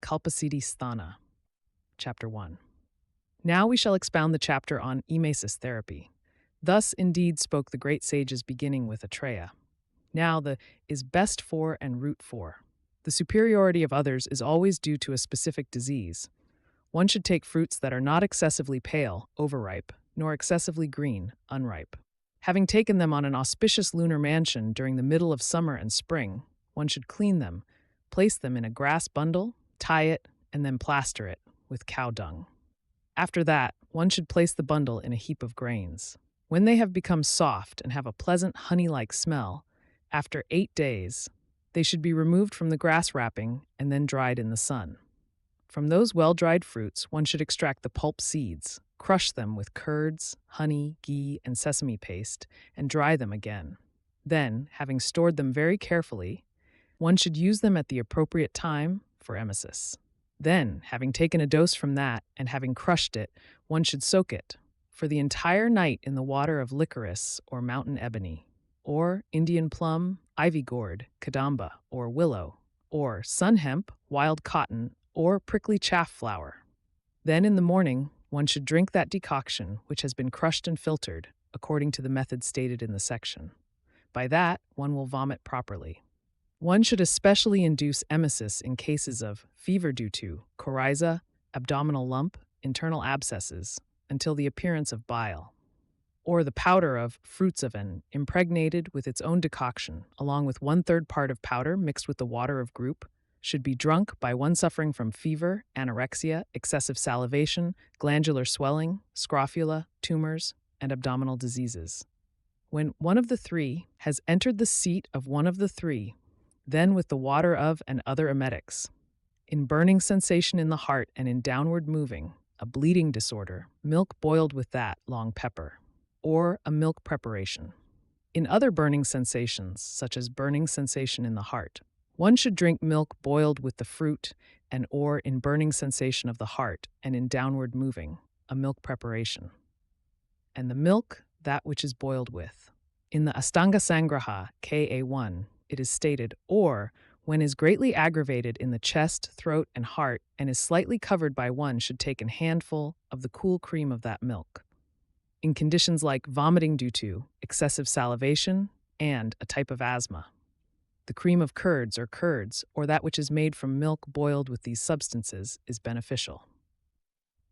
Kalpasiddhi Sthana, Chapter 1. Now we shall expound the chapter on emesis therapy. Thus indeed spoke the great sages beginning with Atreya. Now the is best for and root for. The superiority of others is always due to a specific disease. One should take fruits that are not excessively pale, overripe, nor excessively green, unripe. Having taken them on an auspicious lunar mansion during the middle of summer and spring, one should clean them, place them in a grass bundle, tie it, and then plaster it with cow dung. After that, one should place the bundle in a heap of grains. When they have become soft and have a pleasant honey-like smell, after 8 days, they should be removed from the grass wrapping and then dried in the sun. From those well-dried fruits, one should extract the pulp seeds, crush them with curds, honey, ghee, and sesame paste, and dry them again. Then, having stored them very carefully, one should use them at the appropriate time for emesis. Then, having taken a dose from that and having crushed it, one should soak it for the entire night in the water of licorice or mountain ebony, or Indian plum, ivy gourd, kadamba, or willow, or sun hemp, wild cotton, or prickly chaff flower. Then in the morning, one should drink that decoction which has been crushed and filtered, according to the method stated in the section. By that, one will vomit properly. One should especially induce emesis in cases of fever due to coryza, abdominal lump, internal abscesses, until the appearance of bile, or the powder of fruits of an impregnated with its own decoction, along with 1/3 part of powder mixed with the water of group, should be drunk by one suffering from fever, anorexia, excessive salivation, glandular swelling, scrofula, tumors, and abdominal diseases. When one of the three has entered the seat of one of the three, then with the water of and other emetics. In burning sensation in the heart and in downward moving, a bleeding disorder, milk boiled with that long pepper, or a milk preparation. In other burning sensations, such as burning sensation in the heart, one should drink milk boiled with the fruit and or in burning sensation of the heart and in downward moving, a milk preparation. And the milk, that which is boiled with. In the Ashtanga Sangraha, Ka1, it is stated, or when is greatly aggravated in the chest, throat, and heart, and is slightly covered by one should take a handful of the cool cream of that milk. In conditions like vomiting due to excessive salivation and a type of asthma, the cream of curds or that which is made from milk boiled with these substances is beneficial.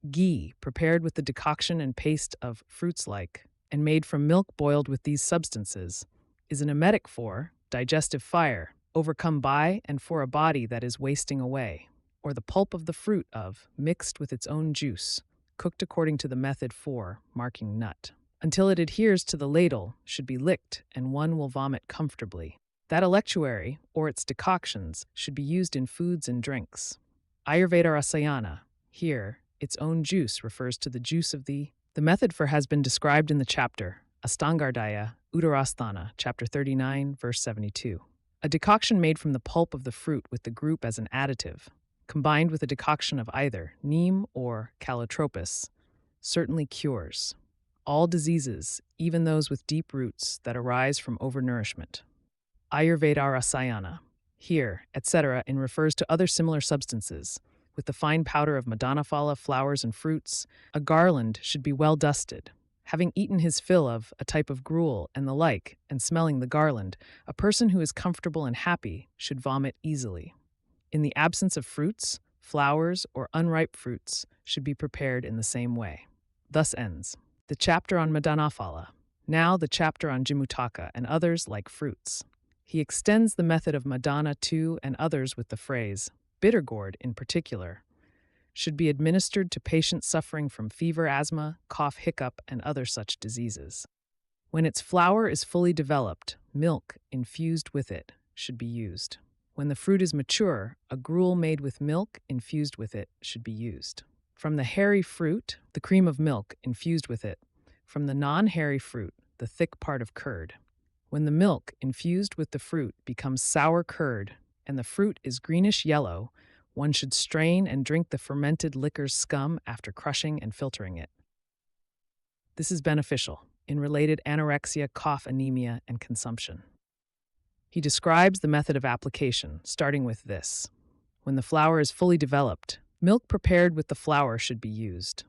Ghee, prepared with the decoction and paste of fruits like, and made from milk boiled with these substances, is an emetic for digestive fire, overcome by and for a body that is wasting away, or the pulp of the fruit of, mixed with its own juice, cooked according to the method for marking nut, until it adheres to the ladle, should be licked, and one will vomit comfortably. That electuary, or its decoctions, should be used in foods and drinks. Ayurveda Rasayana, here, its own juice refers to the juice of the method for has been described in the chapter, Ashtanga Hridaya, Uttarasthana, chapter 39, verse 72. A decoction made from the pulp of the fruit with the group as an additive, combined with a decoction of either neem or calotropis, certainly cures all diseases, even those with deep roots that arise from overnourishment. Ayurveda Rasayana, here, etc., in refers to other similar substances. With the fine powder of Madanaphala, flowers, and fruits, a garland should be well dusted. Having eaten his fill of a type of gruel and the like, and smelling the garland, a person who is comfortable and happy should vomit easily. In the absence of fruits, flowers, or unripe fruits should be prepared in the same way. Thus ends the chapter on Madanaphala. Now the chapter on Jimutaka and others like fruits. He extends the method of Madana to and others with the phrase, bitter gourd in particular, should be administered to patients suffering from fever, asthma, cough, hiccup, and other such diseases. When its flower is fully developed, milk infused with it should be used. When the fruit is mature, a gruel made with milk infused with it should be used. From the hairy fruit, the cream of milk infused with it. From the non-hairy fruit, the thick part of curd. When the milk infused with the fruit becomes sour curd and the fruit is greenish yellow, one should strain and drink the fermented liquor's scum after crushing and filtering it. This is beneficial in related anorexia, cough, anemia, and consumption. He describes the method of application, starting with this. When the flower is fully developed, milk prepared with the flower should be used.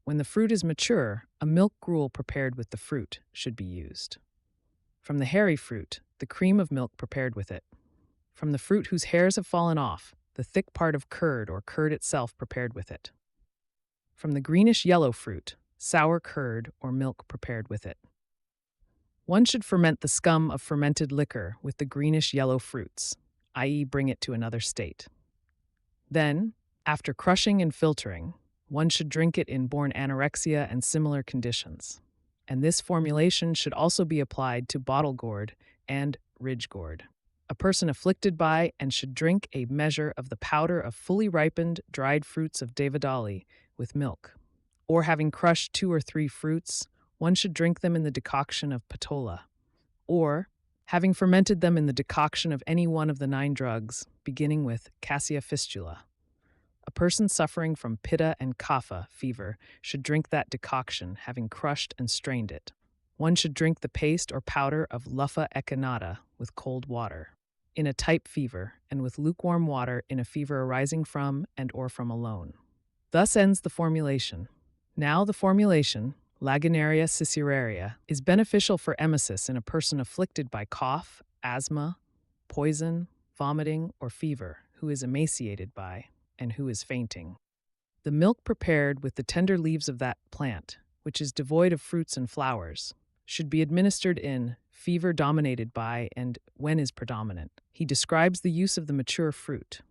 When the fruit is mature, a milk gruel prepared with the fruit should be used. From the hairy fruit, the cream of milk prepared with it. From the fruit whose hairs have fallen off, the thick part of curd or curd itself prepared with it. From the greenish-yellow fruit, sour curd or milk prepared with it. One should ferment the scum of fermented liquor with the greenish-yellow fruits, i.e., bring it to another state. Then, after crushing and filtering, one should drink it in born anorexia and similar conditions. And this formulation should also be applied to bottle gourd and ridge gourd. A person afflicted by and should drink a measure of the powder of fully ripened dried fruits of Devadali with milk. Or having crushed 2 or 3 fruits, one should drink them in the decoction of patola. Or, having fermented them in the decoction of any one of the 9 drugs, beginning with cassia fistula. A person suffering from pitta and kapha fever should drink that decoction, having crushed and strained it. One should drink the paste or powder of lupha echinata with cold water, in a type fever, and with lukewarm water in a fever arising from and or from alone. Thus ends the formulation. Now the formulation, Lagenaria ciceraria, is beneficial for emesis in a person afflicted by cough, asthma, poison, vomiting, or fever, who is emaciated by, and who is fainting. The milk prepared with the tender leaves of that plant, which is devoid of fruits and flowers, should be administered in fever dominated by and when is predominant. He describes the use of the mature fruit.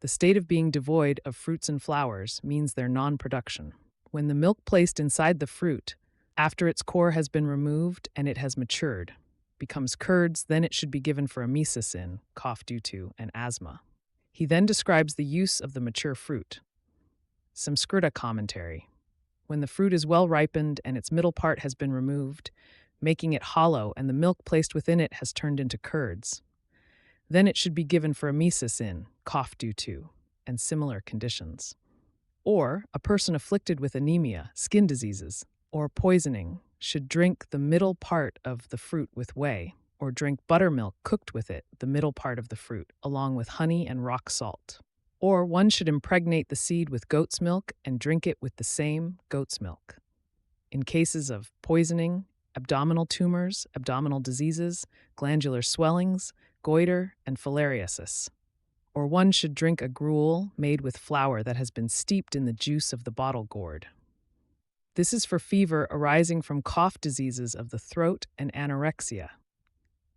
The state of being devoid of fruits and flowers means their non-production. When the milk placed inside the fruit, after its core has been removed and it has matured, becomes curds, then it should be given for emesis in cough due to and asthma. He then describes the use of the mature fruit. Samskrita commentary. When the fruit is well ripened and its middle part has been removed, making it hollow and the milk placed within it has turned into curds, then it should be given for emesis in cough due to and similar conditions. Or a person afflicted with anemia, skin diseases, or poisoning should drink the middle part of the fruit with whey, or drink buttermilk cooked with it, the middle part of the fruit, along with honey and rock salt. Or one should impregnate the seed with goat's milk and drink it with the same goat's milk. In cases of poisoning, abdominal tumors, abdominal diseases, glandular swellings, goiter, and filariasis. Or one should drink a gruel made with flour that has been steeped in the juice of the bottle gourd. This is for fever arising from cough diseases of the throat and anorexia.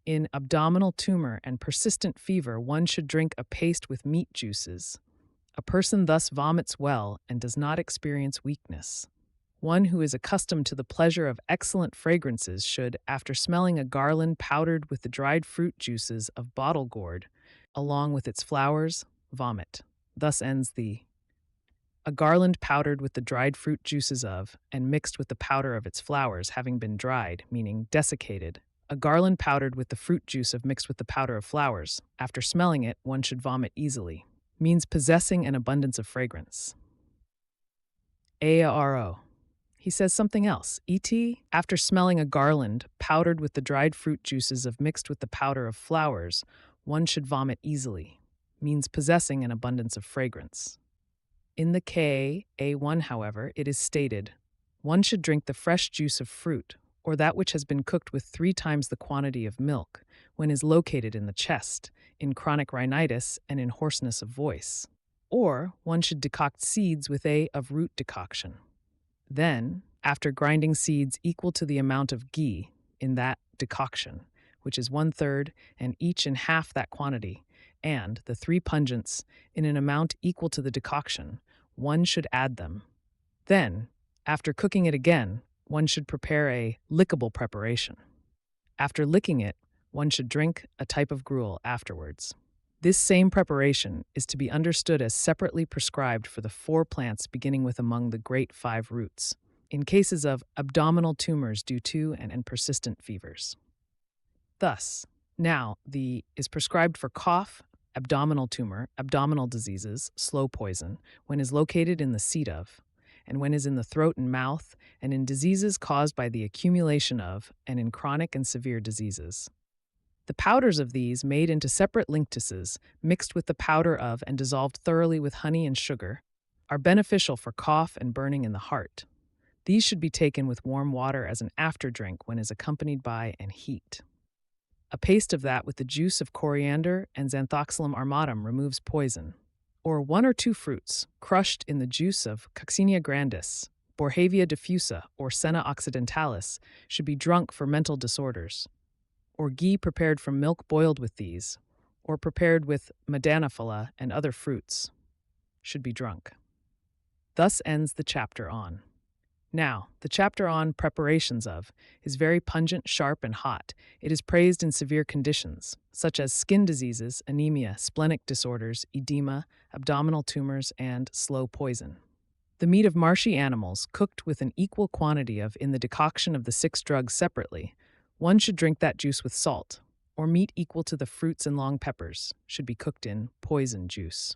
In abdominal tumor and persistent fever, one should drink a paste with meat juices. A person thus vomits well and does not experience weakness. One who is accustomed to the pleasure of excellent fragrances should, after smelling a garland powdered with the dried fruit juices of bottle gourd, along with its flowers, vomit. Thus ends the a garland powdered with the dried fruit juices of, and mixed with the powder of its flowers, having been dried, meaning desiccated. A garland powdered with the fruit juice of mixed with the powder of flowers. After smelling it, one should vomit easily. Means possessing an abundance of fragrance. ARO. He says something else. E.t. After smelling a garland powdered with the dried fruit juices of mixed with the powder of flowers, one should vomit easily. Means possessing an abundance of fragrance. In the KA1, however, it is stated, one should drink the fresh juice of fruit, or that which has been cooked with 3 times the quantity of milk, when is located in the chest, in chronic rhinitis and in hoarseness of voice. Or one should decoct seeds with of root decoction. Then, after grinding seeds equal to the amount of ghee in that decoction, which is 1/3 and each in half that quantity, and the 3 pungents in an amount equal to the decoction, one should add them. Then, after cooking it again, one should prepare a lickable preparation. After licking it, one should drink a type of gruel afterwards. This same preparation is to be understood as separately prescribed for the 4 plants beginning with among the great 5 roots, in cases of abdominal tumors due to and persistent fevers. Thus, now the is prescribed for cough, abdominal tumor, abdominal diseases, slow poison, when is located in the seat of, and when is in the throat and mouth, and in diseases caused by the accumulation of, and in chronic and severe diseases. The powders of these, made into separate linctuses, mixed with the powder of and dissolved thoroughly with honey and sugar, are beneficial for cough and burning in the heart. These should be taken with warm water as an after drink when is accompanied by and heat. A paste of that with the juice of coriander and Xanthoxylum armatum removes poison. Or 1 or 2 fruits, crushed in the juice of Coccinia grandis, Borhavia diffusa, or Senna occidentalis, should be drunk for mental disorders. Or ghee prepared from milk boiled with these, or prepared with Madanaphala and other fruits, should be drunk. Thus ends the chapter on. Now, the chapter on preparations of is very pungent, sharp, and hot. It is praised in severe conditions, such as skin diseases, anemia, splenic disorders, edema, abdominal tumors, and slow poison. The meat of marshy animals, cooked with an equal quantity of in the decoction of the 6 drugs separately, one should drink that juice with salt, or meat equal to the fruits and long peppers, should be cooked in poison juice.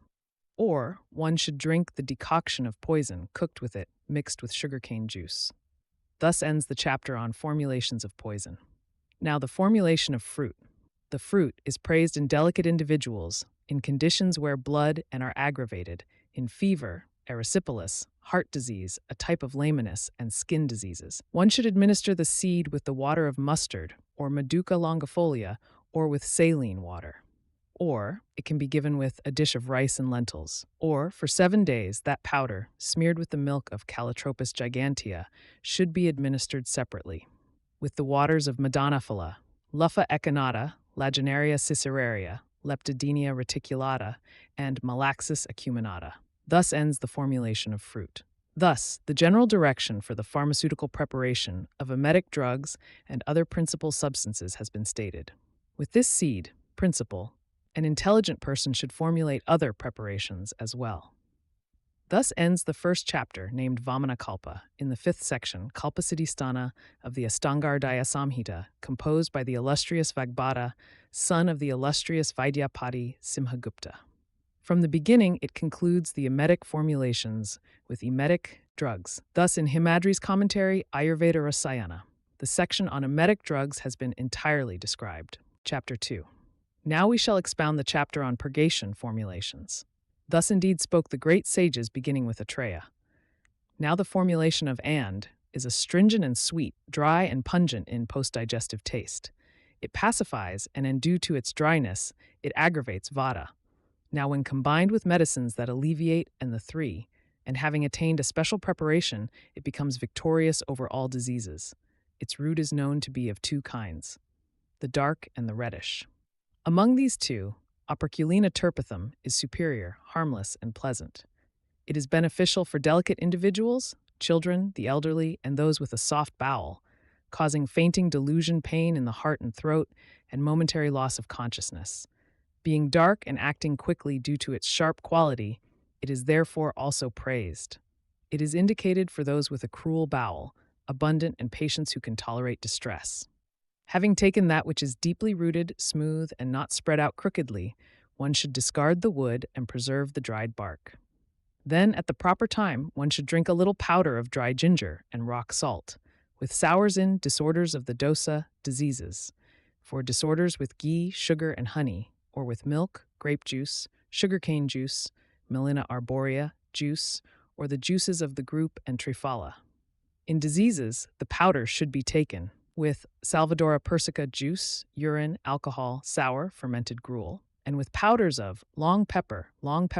Or one should drink the decoction of poison cooked with it, mixed with sugarcane juice. Thus ends the chapter on formulations of poison. Now the formulation of fruit. The fruit is praised in delicate individuals, in conditions where blood and are aggravated, in fever, erysipelas, heart disease, a type of lameness, and skin diseases. One should administer the seed with the water of mustard, or Maduca longifolia, or with saline water. Or it can be given with a dish of rice and lentils. Or, for 7 days, that powder, smeared with the milk of Calotropis gigantea, should be administered separately, with the waters of Madanaphala, Luffa echinata, Lagenaria ciceraria, Leptidemia reticulata, and Malaxis acuminata. Thus ends the formulation of fruit. Thus, the general direction for the pharmaceutical preparation of emetic drugs and other principal substances has been stated. With this seed, principle, an intelligent person should formulate other preparations as well. Thus ends the first chapter, named Vamana Kalpa, in the 5th section, Kalpasiddhi Sthana, of the Ashtanga Hridaya Samhita, composed by the illustrious Vagbhata, son of the illustrious Vidyapati Simhagupta. From the beginning, it concludes the emetic formulations with emetic drugs. Thus, in Himadri's commentary, Ayurveda Rasayana, the section on emetic drugs has been entirely described. Chapter 2. Now we shall expound the chapter on purgation formulations. Thus indeed spoke the great sages beginning with Atreya. Now the formulation of and is astringent and sweet, dry and pungent in post-digestive taste. It pacifies, and due to its dryness, it aggravates vata. Now when combined with medicines that alleviate and the 3, and having attained a special preparation, it becomes victorious over all diseases. Its root is known to be of 2 kinds, the dark and the reddish. Among these 2, Operculina terpithum is superior, harmless, and pleasant. It is beneficial for delicate individuals, children, the elderly, and those with a soft bowel, causing fainting, delusion, pain in the heart and throat, and momentary loss of consciousness. Being dark and acting quickly due to its sharp quality, it is therefore also praised. It is indicated for those with a cruel bowel, abundant, and patients who can tolerate distress. Having taken that which is deeply rooted, smooth, and not spread out crookedly, one should discard the wood and preserve the dried bark. Then, at the proper time, one should drink a little powder of dry ginger and rock salt, with sours in disorders of the dosa, diseases, for disorders with ghee, sugar, and honey, or with milk, grape juice, sugarcane juice, Melina arborea juice, or the juices of the group and trifala. In diseases, the powder should be taken with Salvadora persica juice, urine, alcohol, sour, fermented gruel, and with powders of long pepper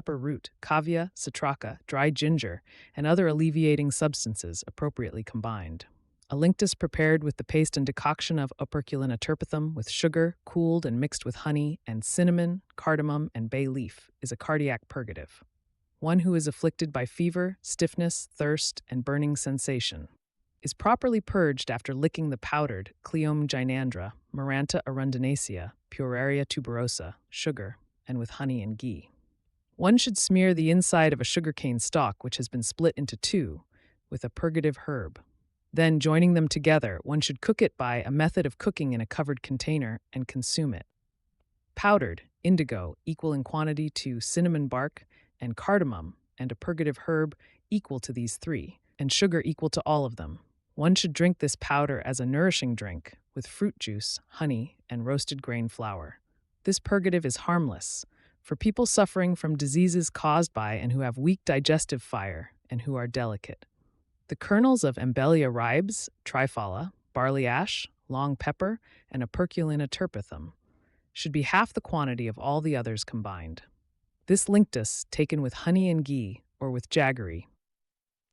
root, cavia, citraka, dry ginger, and other alleviating substances appropriately combined. A linctus prepared with the paste and decoction of Operculina terpithum with sugar, cooled and mixed with honey, and cinnamon, cardamom, and bay leaf is a cardiac purgative. One who is afflicted by fever, stiffness, thirst, and burning sensation is properly purged after licking the powdered Cleome gynandra, Maranta arundinacea, Pueraria tuberosa, sugar, and with honey and ghee. One should smear the inside of a sugarcane stalk which has been split into 2 with a purgative herb. Then, joining them together, one should cook it by a method of cooking in a covered container and consume it. Powdered, indigo, equal in quantity to cinnamon bark and cardamom, and a purgative herb equal to these 3, and sugar equal to all of them. One should drink this powder as a nourishing drink, with fruit juice, honey, and roasted grain flour. This purgative is harmless for people suffering from diseases caused by and who have weak digestive fire and who are delicate. The kernels of Embellia ribes, triphala, barley ash, long pepper, and Operculina terpithum should be half the quantity of all the others combined. This linctus, taken with honey and ghee or with jaggery,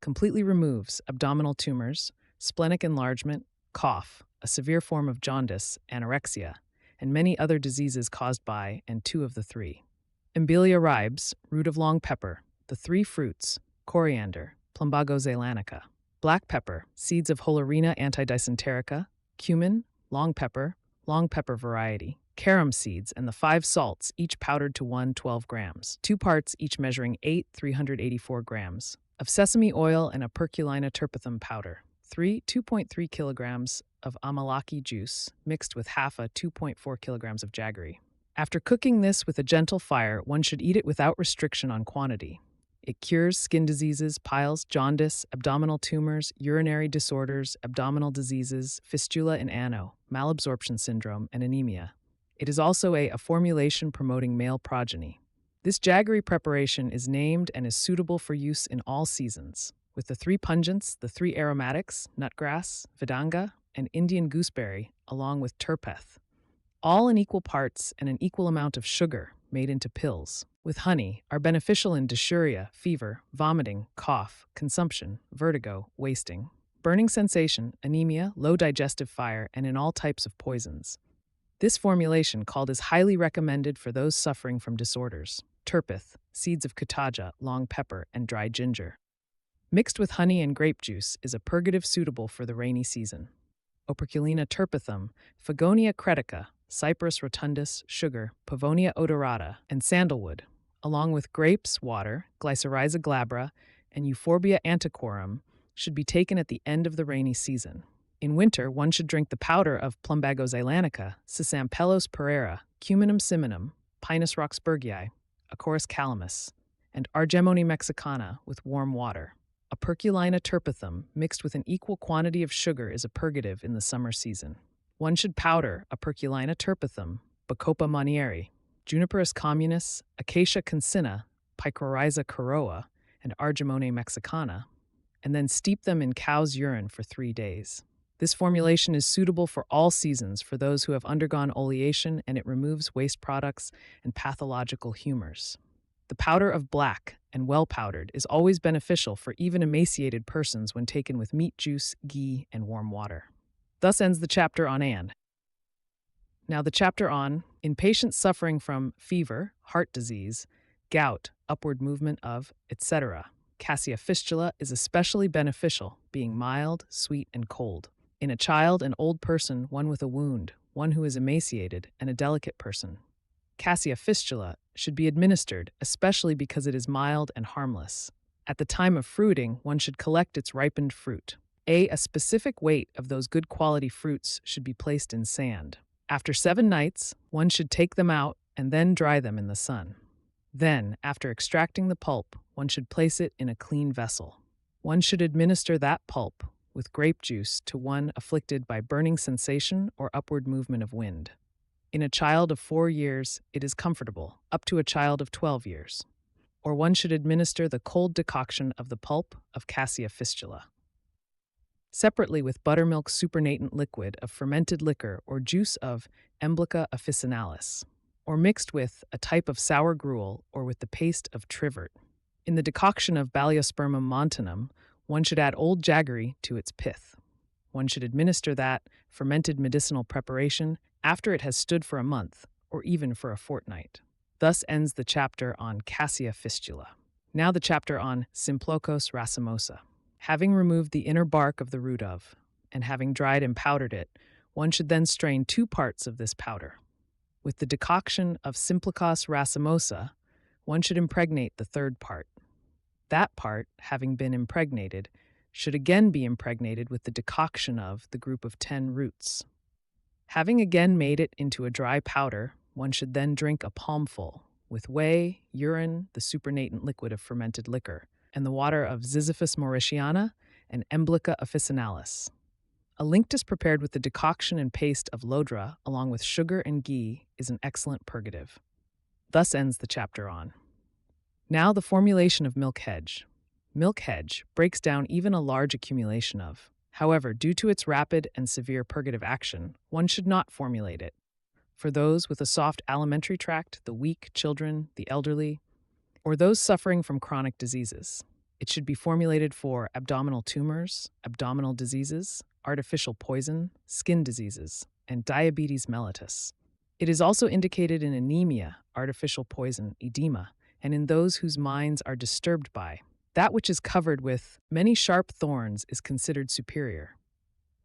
completely removes abdominal tumors, splenic enlargement, cough, a severe form of jaundice, anorexia, and many other diseases caused by and two of the three. Embellia ribes, root of long pepper, the three fruits, coriander, Plumbago zeylanica, black pepper, seeds of Holorina antidysenterica, cumin, long pepper variety, carom seeds, and the 5 salts, each powdered to 12 grams, 2 parts each measuring 384 grams, of sesame oil and Operculina terpithum powder, 2.3 kilograms of amalaki juice mixed with half a 2.4 kilograms of jaggery. After cooking this with a gentle fire, one should eat it without restriction on quantity. It cures skin diseases, piles, jaundice, abdominal tumors, urinary disorders, abdominal diseases, fistula in ano, malabsorption syndrome, and anemia. It is also a formulation promoting male progeny. This jaggery preparation is named and is suitable for use in all seasons, with the 3 pungents, the 3 aromatics, nutgrass, vidanga, and Indian gooseberry, along with terpeth, all in equal parts and an equal amount of sugar made into pills, with honey, are beneficial in dysuria, fever, vomiting, cough, consumption, vertigo, wasting, burning sensation, anemia, low digestive fire, and in all types of poisons. This formulation called is highly recommended for those suffering from disorders. Terpeth, seeds of kutaja, long pepper, and dried ginger. Mixed with honey and grape juice is a purgative suitable for the rainy season. Operculina terpithum, Phagonia cretica, Cyperus rotundus, sugar, Pavonia odorata, and sandalwood, along with grapes, water, Glycyrrhiza glabra, and Euphorbia antiquorum, should be taken at the end of the rainy season. In winter, one should drink the powder of Plumbago zeylanica, Cisampellos pereira, Cuminum ciminum, Pinus roxburghii, Acorus calamus, and Argemone mexicana with warm water. Operculina terpithum mixed with an equal quantity of sugar is a purgative in the summer season. One should powder Operculina terpithum, Bacopa monnieri, Juniperus communis, Acacia cancina, Picrorhiza coroa, and Argemone mexicana, and then steep them in cow's urine for 3 days. This formulation is suitable for all seasons for those who have undergone oleation, and it removes waste products and pathological humors. The powder of black and well powdered is always beneficial for even emaciated persons when taken with meat juice, ghee, and warm water. Thus ends the chapter on and. Now the chapter on, in patients suffering from fever, heart disease, gout, upward movement of, etc. Cassia fistula is especially beneficial, being mild, sweet, and cold. In a child, an old person, one with a wound, one who is emaciated, and a delicate person. Cassia fistula should be administered, especially because it is mild and harmless. At the time of fruiting, one should collect its ripened fruit. A specific weight of those good quality fruits should be placed in sand. After 7 nights, one should take them out and then dry them in the sun. Then, after extracting the pulp, one should place it in a clean vessel. One should administer that pulp with grape juice to one afflicted by burning sensation or upward movement of wind. In a child of 4 years, it is comfortable, up to a child of 12 years. Or one should administer the cold decoction of the pulp of Cassia fistula. Separately with buttermilk supernatant liquid of fermented liquor or juice of Emblica officinalis, or mixed with a type of sour gruel or with the paste of trivert. In the decoction of Baliospermum montanum, one should add old jaggery to its pith. One should administer that fermented medicinal preparation after it has stood for a month or even for a fortnight. Thus ends the chapter on Cassia fistula. Now the chapter on Simplocos racemosa. Having removed the inner bark of the root of, and having dried and powdered it, one should then strain 2 parts of this powder. With the decoction of Simplocos racemosa, one should impregnate the 3rd part. That part, having been impregnated, should again be impregnated with the decoction of the group of 10 roots. Having again made it into a dry powder, one should then drink a palmful, with whey, urine, the supernatant liquid of fermented liquor, and the water of Ziziphus mauritiana and Emblica officinalis. A linctus prepared with the decoction and paste of lodra, along with sugar and ghee, is an excellent purgative. Thus ends the chapter on. Now the formulation of milk hedge. Milk hedge breaks down even a large accumulation of. However, due to its rapid and severe purgative action, one should not formulate it. For those with a soft alimentary tract, the weak, children, the elderly, or those suffering from chronic diseases. It should be formulated for abdominal tumors, abdominal diseases, artificial poison, skin diseases, and diabetes mellitus. It is also indicated in anemia, artificial poison, edema, and in those whose minds are disturbed by. That which is covered with many sharp thorns is considered superior.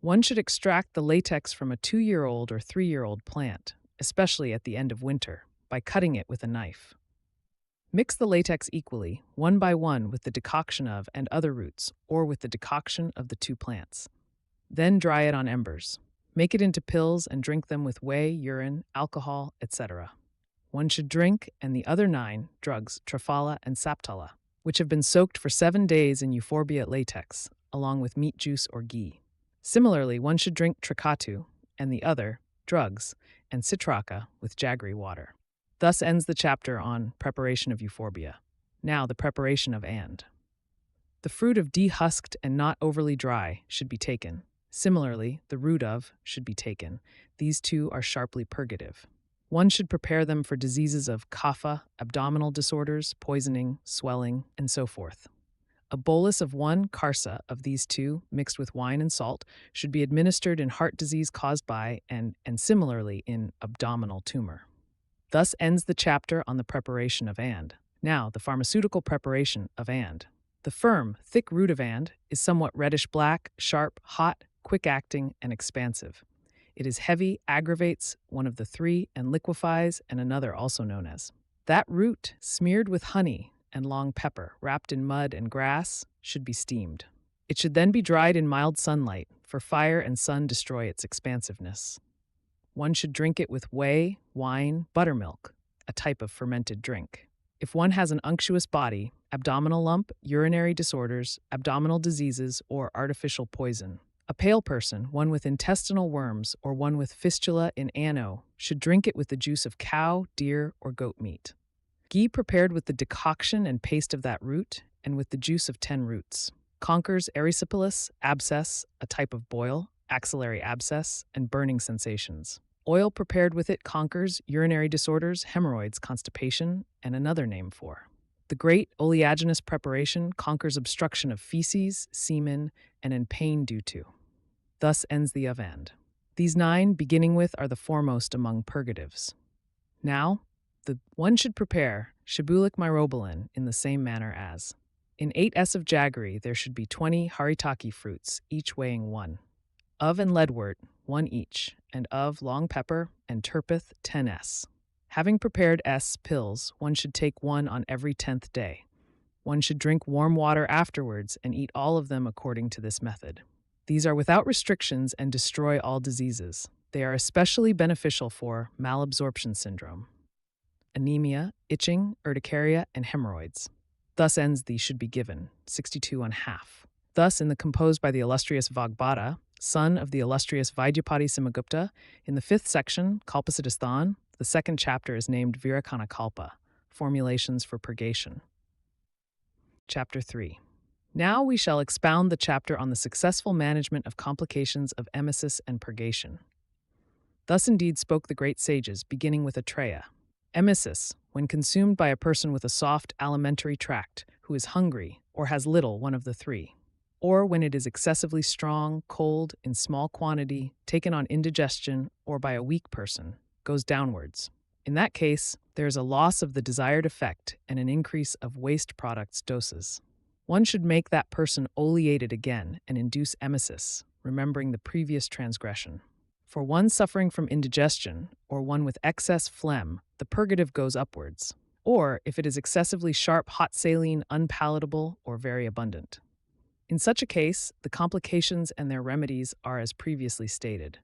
One should extract the latex from a 2-year-old or 3-year-old plant, especially at the end of winter, by cutting it with a knife. Mix the latex equally, one by one, with the decoction of and other roots, or with the decoction of the 2 plants. Then dry it on embers. Make it into pills and drink them with whey, urine, alcohol, etc. One should drink, and the other 9 drugs, Triphala and Saptala, which have been soaked for 7 days in euphorbia latex, along with meat juice or ghee. Similarly, one should drink Trikatu, and the other drugs, and Citraka with jaggery water. Thus ends the chapter on preparation of euphorbia. Now the preparation of and. The fruit of dehusked and not overly dry should be taken. Similarly, the root of should be taken. These 2 are sharply purgative. One should prepare them for diseases of kapha, abdominal disorders, poisoning, swelling, and so forth. A bolus of 1 karsa of these 2, mixed with wine and salt, should be administered in heart disease caused by and similarly in abdominal tumor. Thus ends the chapter on the preparation of and. Now, the pharmaceutical preparation of and. The firm, thick root of and is somewhat reddish-black, sharp, hot, quick-acting, and expansive. It is heavy, aggravates, one of the 3, and liquefies, and another also known as. That root, smeared with honey and long pepper, wrapped in mud and grass, should be steamed. It should then be dried in mild sunlight, for fire and sun destroy its expansiveness. One should drink it with whey, wine, buttermilk, a type of fermented drink. If one has an unctuous body, abdominal lump, urinary disorders, abdominal diseases, or artificial poison. A pale person, one with intestinal worms, or one with fistula in ano, should drink it with the juice of cow, deer, or goat meat. Ghee prepared with the decoction and paste of that root, and with the juice of 10 roots. Conquers erysipelas, abscess, a type of boil, axillary abscess, and burning sensations. Oil prepared with it conquers urinary disorders, hemorrhoids, constipation, and another name for. The great oleaginous preparation conquers obstruction of feces, semen, and pain due to. Thus ends the of and. These 9, beginning with, are the foremost among purgatives. Now, the one should prepare shibulic myrobalan in the same manner as. In 8 s of jaggery there should be 20 haritaki fruits, each weighing 1. Of and leadwort, 1 each, and of long pepper and turpith 10 s. Having prepared s pills, one should take 1 on every 10th day. One should drink warm water afterwards and eat all of them according to this method. These are without restrictions and destroy all diseases. They are especially beneficial for malabsorption syndrome, anemia, itching, urticaria, and hemorrhoids. Thus ends the should be given, 62 and half. Thus, in the composed by the illustrious Vagbhata, son of the illustrious Vidyapati Simagupta, in the 5th section, Kalpasiddhi Sthana, the 2nd chapter is named Virechana Kalpa, formulations for purgation. Chapter 3. Now we shall expound the chapter on the successful management of complications of emesis and purgation. Thus indeed spoke the great sages, beginning with Atreya. Emesis, when consumed by a person with a soft alimentary tract, who is hungry, or has little one of the 3. Or when it is excessively strong, cold, in small quantity, taken on indigestion, or by a weak person, goes downwards. In that case, there is a loss of the desired effect and an increase of waste products doses. One should make that person oleated again and induce emesis, remembering the previous transgression. For one suffering from indigestion, or one with excess phlegm, the purgative goes upwards. Or if it is excessively sharp, hot saline, unpalatable, or very abundant. In such a case, the complications and their remedies are as previously stated.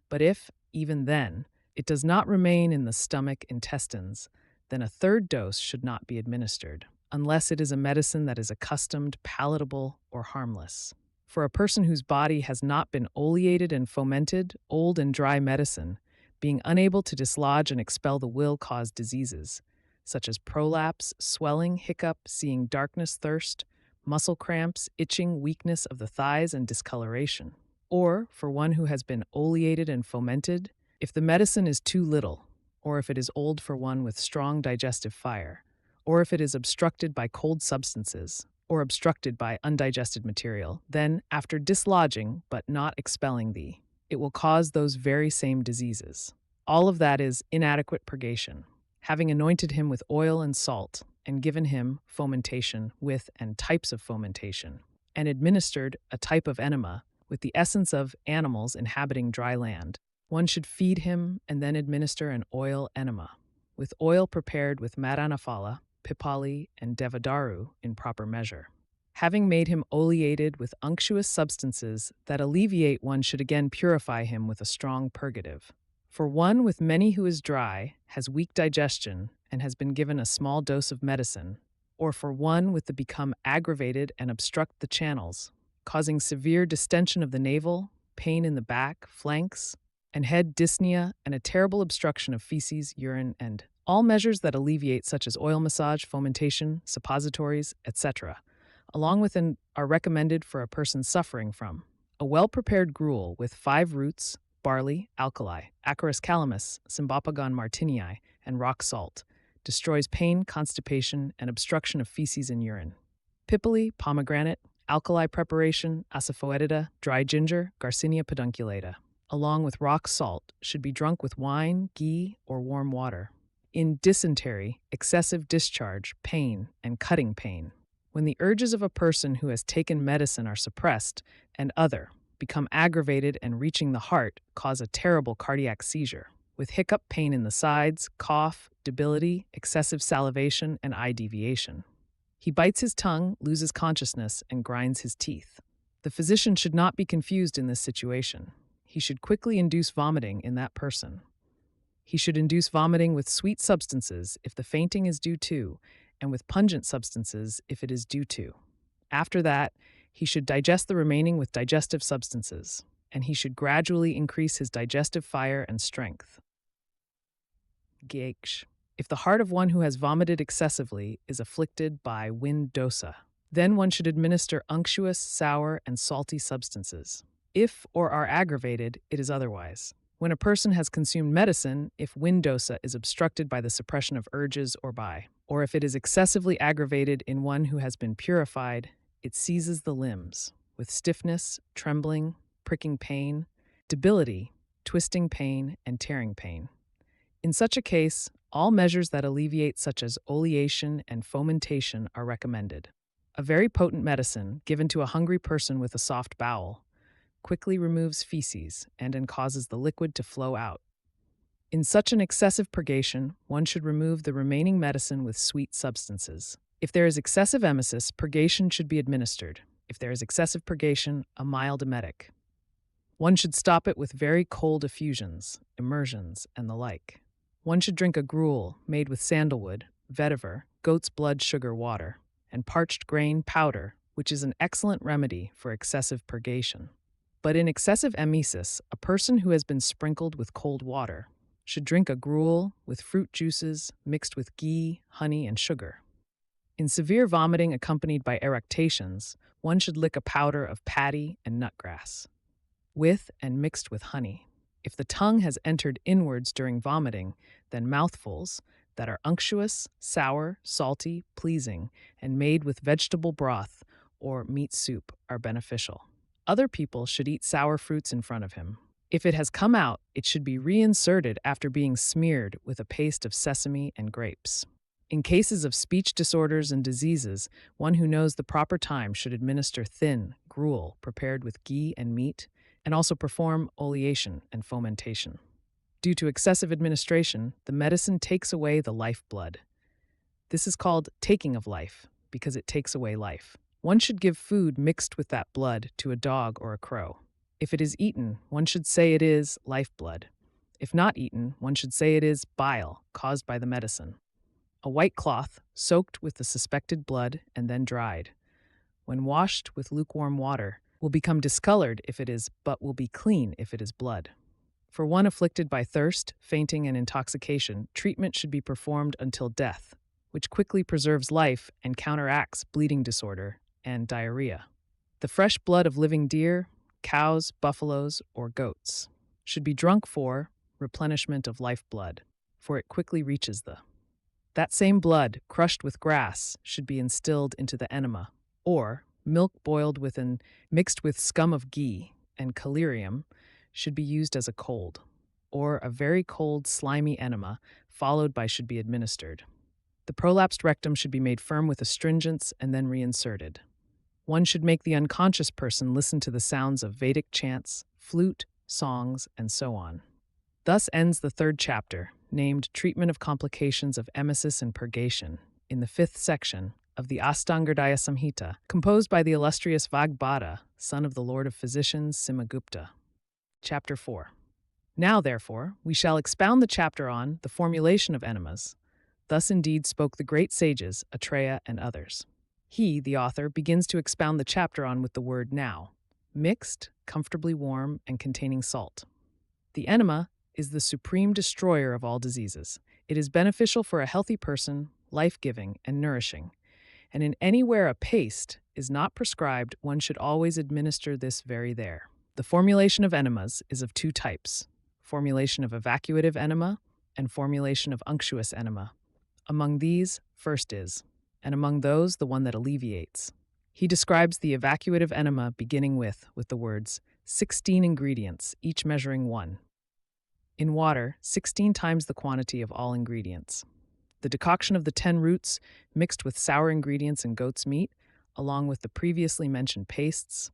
But if, even then, it does not remain in the stomach intestines, then a 3rd dose should not be administered, unless it is a medicine that is accustomed, palatable, or harmless. For a person whose body has not been oleated and fomented, old and dry medicine, being unable to dislodge and expel the will cause diseases, such as prolapse, swelling, hiccup, seeing darkness, thirst, muscle cramps, itching, weakness of the thighs, and discoloration. Or, for one who has been oleated and fomented, if the medicine is too little, or if it is old for one with strong digestive fire, or if it is obstructed by cold substances, or obstructed by undigested material, then, after dislodging but not expelling thee, it will cause those very same diseases. All of that is inadequate purgation. Having anointed him with oil and salt, and given him fomentation with and types of fomentation, and administered a type of enema with the essence of animals inhabiting dry land, one should feed him and then administer an oil enema, with oil prepared with Madanaphala, Pipali, and Devadaru in proper measure. Having made him oleated with unctuous substances that alleviate, one should again purify him with a strong purgative. For one with many who is dry, has weak digestion, and has been given a small dose of medicine, or for one with the become aggravated and obstruct the channels, causing severe distension of the navel, pain in the back, flanks, and head, dyspnea, and a terrible obstruction of feces, urine, and all measures that alleviate, such as oil massage, fomentation, suppositories, etc., along with and are recommended for a person suffering from a well-prepared gruel with 5 roots, barley, alkali, Acarus calamus, Cymbopogon martinii, and rock salt, destroys pain, constipation, and obstruction of feces and urine. Pipali, pomegranate, alkali preparation, asafoetida, dry ginger, Garcinia pedunculata, along with rock salt, should be drunk with wine, ghee, or warm water. In dysentery, excessive discharge, pain, and cutting pain, when the urges of a person who has taken medicine are suppressed, and other, become aggravated and reaching the heart, cause a terrible cardiac seizure, with hiccup, pain in the sides, cough, debility, excessive salivation, and eye deviation. He bites his tongue, loses consciousness, and grinds his teeth. The physician should not be confused in this situation. He should quickly induce vomiting in that person. He should induce vomiting with sweet substances if the fainting is due to, and with pungent substances if it is due to. After that, he should digest the remaining with digestive substances, and he should gradually increase his digestive fire and strength. Gh. If the heart of one who has vomited excessively is afflicted by wind dosa, then one should administer unctuous, sour, and salty substances. If or are aggravated, it is otherwise. When a person has consumed medicine, if wind dosa is obstructed by the suppression of urges or if it is excessively aggravated in one who has been purified, it seizes the limbs with stiffness, trembling, pricking pain, debility, twisting pain, and tearing pain. In such a case, all measures that alleviate, such as oleation and fomentation, are recommended. A very potent medicine given to a hungry person with a soft bowel quickly removes feces and causes the liquid to flow out. In such an excessive purgation, one should remove the remaining medicine with sweet substances. If there is excessive emesis, purgation should be administered. If there is excessive purgation, a mild emetic. One should stop it with very cold effusions, immersions, and the like. One should drink a gruel made with sandalwood, vetiver, goat's blood sugar water, and parched grain powder, which is an excellent remedy for excessive purgation. But in excessive emesis, a person who has been sprinkled with cold water should drink a gruel with fruit juices mixed with ghee, honey, and sugar. In severe vomiting accompanied by eructations, one should lick a powder of paddy and nutgrass, with and mixed with honey. If the tongue has entered inwards during vomiting, then mouthfuls that are unctuous, sour, salty, pleasing, and made with vegetable broth or meat soup are beneficial. Other people should eat sour fruits in front of him. If it has come out, it should be reinserted after being smeared with a paste of sesame and grapes. In cases of speech disorders and diseases, one who knows the proper time should administer thin gruel prepared with ghee and meat, and also perform oleation and fomentation. Due to excessive administration, the medicine takes away the lifeblood. This is called taking of life, because it takes away life. One should give food mixed with that blood to a dog or a crow. If it is eaten, one should say it is lifeblood. If not eaten, one should say it is bile caused by the medicine. A white cloth, soaked with the suspected blood and then dried. When washed with lukewarm water, will become discolored if it is, but will be clean if it is blood. For one afflicted by thirst, fainting, and intoxication, treatment should be performed until death, which quickly preserves life and counteracts bleeding disorder and diarrhea. The fresh blood of living deer, cows, buffaloes, or goats should be drunk for replenishment of life blood, for it quickly reaches the. That same blood, crushed with grass, should be instilled into the enema, or milk boiled with and mixed with scum of ghee and collyrium should be used as a cold, or a very cold, slimy enema, followed by should be administered. The prolapsed rectum should be made firm with astringents and then reinserted. One should make the unconscious person listen to the sounds of Vedic chants, flute, songs, and so on. Thus ends the third chapter, named Treatment of Complications of Emesis and Purgation, in the fifth section of the Ashtanga Hridaya Samhita, composed by the illustrious Vagbhata, son of the Lord of Physicians, Simagupta. Chapter 4. Now, therefore, we shall expound the chapter on the formulation of enemas. Thus indeed spoke the great sages, Atreya and others. He, the author, begins to expound the chapter on with the word now, mixed, comfortably warm, and containing salt. The enema is the supreme destroyer of all diseases. It is beneficial for a healthy person, life-giving, and nourishing. And in anywhere a paste is not prescribed, one should always administer this very there. The formulation of enemas is of two types, formulation of evacuative enema and formulation of unctuous enema. Among these, first is, and among those, the one that alleviates. He describes the evacuative enema beginning with the words, 16 ingredients, each measuring 1. In water, 16 times the quantity of all ingredients. The decoction of the 10 roots mixed with sour ingredients and goat's meat, along with the previously mentioned pastes,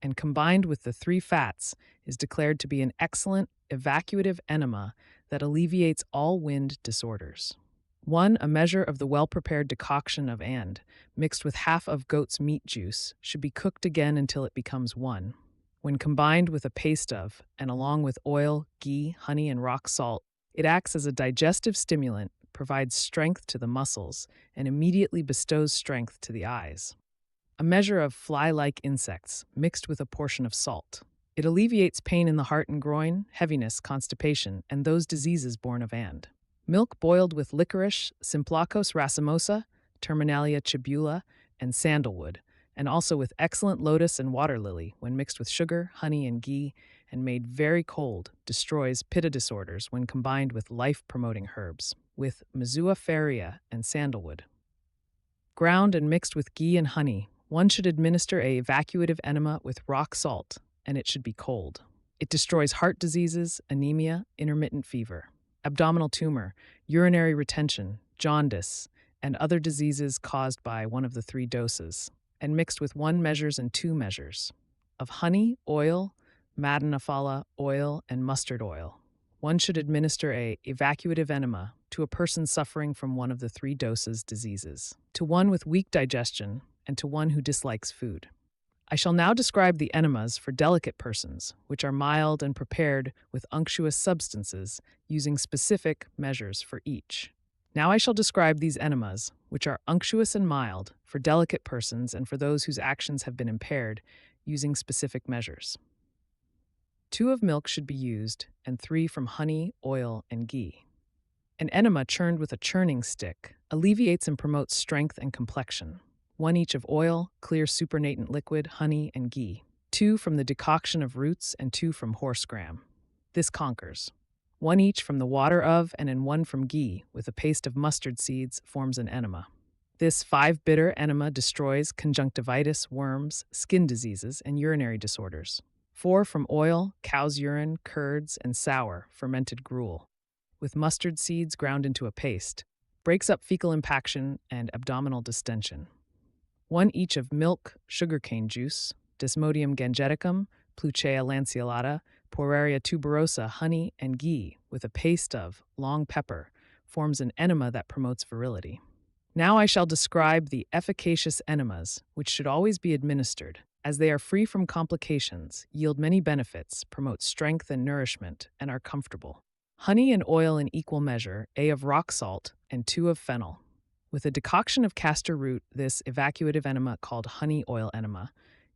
and combined with the 3 fats, is declared to be an excellent evacuative enema that alleviates all wind disorders. 1. A measure of the well-prepared decoction of and, mixed with half of goat's meat juice, should be cooked again until it becomes 1. When combined with a paste of, and along with oil, ghee, honey, and rock salt, it acts as a digestive stimulant, provides strength to the muscles, and immediately bestows strength to the eyes. A measure of fly-like insects, mixed with a portion of salt. It alleviates pain in the heart and groin, heaviness, constipation, and those diseases born of and. Milk boiled with licorice, Simplacos racemosa, Terminalia chibula, and sandalwood, and also with excellent lotus and water lily, when mixed with sugar, honey, and ghee, and made very cold, destroys pitta disorders when combined with life-promoting herbs, with Mezua feria and sandalwood. Ground and mixed with ghee and honey, one should administer a evacuative enema with rock salt, and it should be cold. It destroys heart diseases, anemia, intermittent fever, abdominal tumor, urinary retention, jaundice, and other diseases caused by one of the 3 doses, and mixed with 1 measures and 2 measures of honey, oil, madanaphala oil, and mustard oil. One should administer a evacuative enema to a person suffering from one of the 3 doses diseases, to one with weak digestion, and to one who dislikes food. I shall now describe the enemas for delicate persons, which are mild and prepared with unctuous substances, using specific measures for each. Now I shall describe these enemas, which are unctuous and mild, for delicate persons and for those whose actions have been impaired, using specific measures. 2 of milk should be used, and 3 from honey, oil, and ghee. An enema churned with a churning stick alleviates and promotes strength and complexion. 1 each of oil, clear supernatant liquid, honey, and ghee. 2 from the decoction of roots and 2 from horse gram. This conquers. 1 each from the water of and 1 from ghee, with a paste of mustard seeds, forms an enema. This 5-bitter enema destroys conjunctivitis, worms, skin diseases, and urinary disorders. 4 from oil, cow's urine, curds, and sour, fermented gruel, with mustard seeds ground into a paste, breaks up fecal impaction and abdominal distension. 1 each of milk, sugarcane juice, Desmodium gangeticum, Pluchea lanceolata, Poraria tuberosa, honey, and ghee, with a paste of long pepper, forms an enema that promotes virility. Now I shall describe the efficacious enemas, which should always be administered, as they are free from complications, yield many benefits, promote strength and nourishment, and are comfortable. Honey and oil in equal measure, A of rock salt, and 2 of fennel. With a decoction of castor root, this evacuative enema called honey oil enema,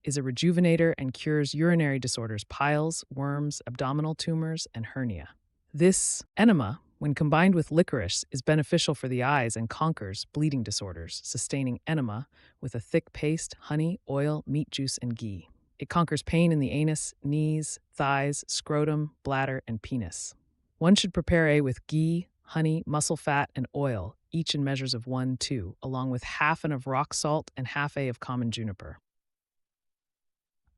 is a rejuvenator and cures urinary disorders, piles, worms, abdominal tumors, and hernia. This enema, when combined with licorice, is beneficial for the eyes and conquers bleeding disorders, sustaining enema with a thick paste, honey, oil, meat juice, and ghee. It conquers pain in the anus, knees, thighs, scrotum, bladder, and penis. One should prepare A with ghee, honey, muscle fat, and oil, each in measures of 1-2, along with half an of rock salt and half A of common juniper.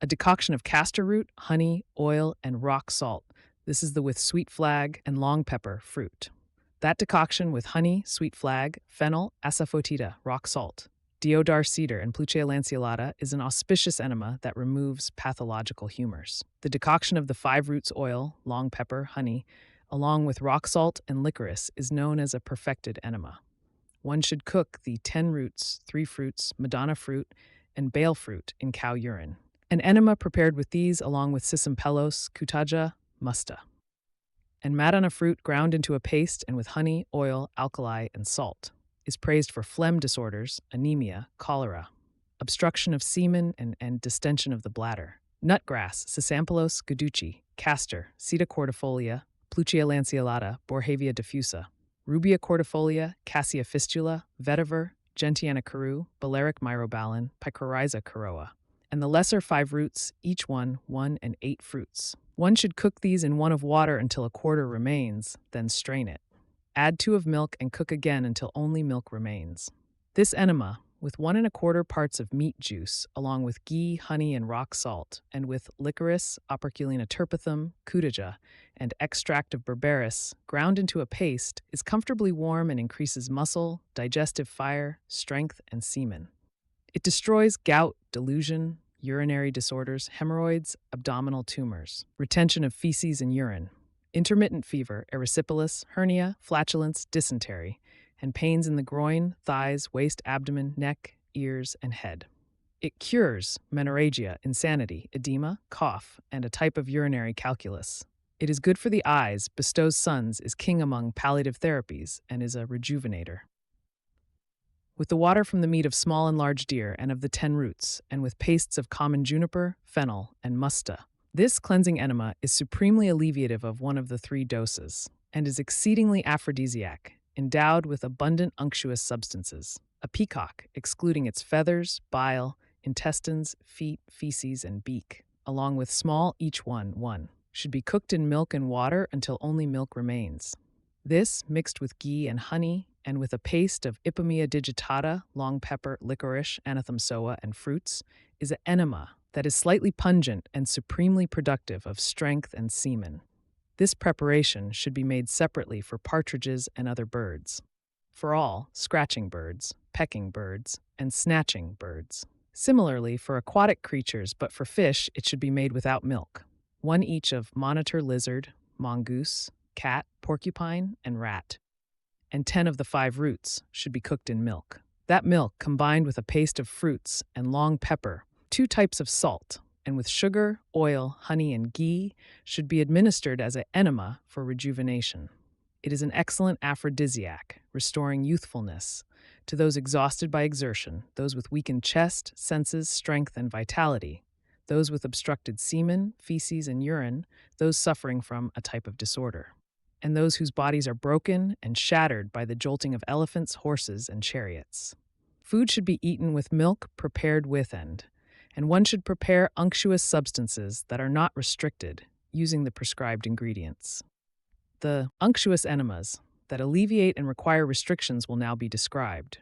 A decoction of castor root, honey, oil, and rock salt. This is the with sweet flag and long pepper fruit. That decoction with honey, sweet flag, fennel, asafoetida, rock salt, deodar cedar, and Pluchea lanceolata is an auspicious enema that removes pathological humors. The decoction of the 5 roots oil, long pepper, honey, along with rock salt and licorice is known as a perfected enema. One should cook the 10 roots, 3 fruits, Madonna fruit, and bale fruit in cow urine. An enema prepared with these, along with sisampelos, kutaja, musta, and madonna fruit ground into a paste and with honey, oil, alkali, and salt, is praised for phlegm disorders, anemia, cholera, obstruction of semen, and distension of the bladder. Nutgrass, Sisampelos guducci, castor, Seta cordifolia, Pluchea lanceolata, Borhavia diffusa, Rubia cordifolia, Cassia fistula, vetiver, Gentiana carew, Balearic myrobalan, Picrorhiza caroa, and the lesser 5 roots, each 1 and 8 fruits. One should cook these in 1 of water until a quarter remains, then strain it. Add 2 of milk and cook again until only milk remains. This enema, with 1 1/4 parts of meat juice, along with ghee, honey, and rock salt, and with licorice, Operculina terpithum, kutaja, and extract of berberis, ground into a paste, is comfortably warm and increases muscle, digestive fire, strength, and semen. It destroys gout, delusion, urinary disorders, hemorrhoids, abdominal tumors, retention of feces and urine, intermittent fever, erysipelas, hernia, flatulence, dysentery, and pains in the groin, thighs, waist, abdomen, neck, ears, and head. It cures menorrhagia, insanity, edema, cough, and a type of urinary calculus. It is good for the eyes, bestows sons, is king among palliative therapies, and is a rejuvenator. With the water from the meat of small and large deer and of the 10 roots, and with pastes of common juniper, fennel, and musta, this cleansing enema is supremely alleviative of 1 of the 3 doses, and is exceedingly aphrodisiac, endowed with abundant unctuous substances. A peacock, excluding its feathers, bile, intestines, feet, feces, and beak, along with small each 1, should be cooked in milk and water until only milk remains. This, mixed with ghee and honey, and with a paste of Ipomea digitata, long pepper, licorice, anathemsoa, and fruits, is an enema that is slightly pungent and supremely productive of strength and semen. This preparation should be made separately for partridges and other birds. For all, scratching birds, pecking birds, and snatching birds. Similarly, for aquatic creatures, but for fish, it should be made without milk. 1 each of monitor lizard, mongoose, cat, porcupine, and rat. And 10 of the 5 roots should be cooked in milk. That milk, combined with a paste of fruits and long pepper, 2 types of salt, and with sugar, oil, honey, and ghee, should be administered as an enema for rejuvenation. It is an excellent aphrodisiac, restoring youthfulness to those exhausted by exertion, those with weakened chest, senses, strength, and vitality, those with obstructed semen, feces, and urine, those suffering from a type of disorder, and those whose bodies are broken and shattered by the jolting of elephants, horses, and chariots. Food should be eaten with milk prepared with and one should prepare unctuous substances that are not restricted using the prescribed ingredients. The unctuous enemas that alleviate and require restrictions will now be described.